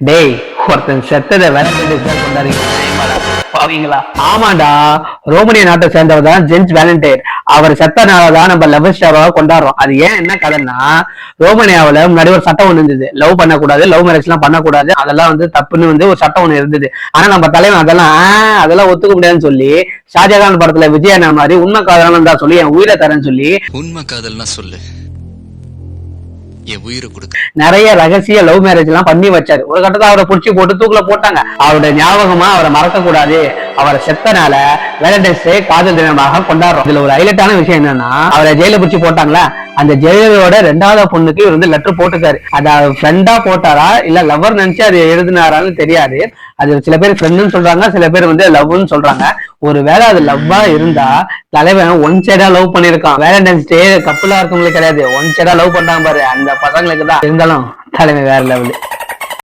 டேய், ஒருத்தன் செத்ததை வேலண்டைன் கொண்டாடுறீங்களா? ஆமாண்டா, ரோமானிய நாட்டை சேர்ந்தவர் தான் ஜென்ஸ் வேலண்டைன். அவர் செத்தனாலதான் நம்ம லவ் ஸ்டாராக கொண்டாடுறோம். அது ஏன் என்ன கதைன்னா, ரோமானியாவில முன்னாடி ஒரு சட்டம் ஒண்ணு இருந்தது. லவ் பண்ணக்கூடாது, லவ் மேரேஜ் எல்லாம் பண்ணக்கூடாது, அதெல்லாம் தப்புன்னு ஒரு சட்டம் ஒண்ணு இருந்தது. ஆனா நம்ம தலைவன் அதெல்லாம் ஒத்துக்க முடியாதுன்னு சொல்லி, ஷாஜகான் படத்துல விஜயண்ணா மாதிரி உண்மை காதலன் தான் சொல்லி என் உயிரை தரேன்னு சொல்லி உண்மை காதல்னா சொல்லு, என் உயிரை கொடுக்க நிறைய ரகசிய லவ் மேரேஜ் எல்லாம் பண்ணி வச்சாரு. ஒரு கட்டத்தை அவரை புடிச்சு போட்டு தூக்குல போட்டாங்க. அவருடைய ஞாபகமா அவரை மறக்க கூடாது, அவரை செத்தனால வேலண்டைன்ஸ் டே காதல் தினமாக கொண்டாடுறோம். இதுல ஒரு ஹைலைட்டான விஷயம் என்னன்னா, அவரை ஜெயில பிடிச்சி போட்டாங்களா, அந்த ஜெயிலோட 2வது பொண்ணுக்கு இவர் லெட்டர் போட்டுக்காரு. அது ஃப்ரெண்டா போட்டாரா இல்ல லவ்வர் நினைச்சு அது எழுதினாரான்னு தெரியாது. அது சில பேர் ஃப்ரெண்டுன்னு சொல்றாங்க, சில பேர் லவ்னு சொல்றாங்க. ஒருவேளை அது லவ்வா இருந்தா தலைவன் ஒன் சைடா லவ் பண்ணிருக்கான். வேலண்டைன்ஸ் டே கப்புலா இருக்கவங்களுக்கு கிடையாது, ஒன் சைடா லவ் பண்றாங்க பாரு, அந்த பசங்களுக்கு தான். இருந்தாலும் தலைவன் வேற லெவலு.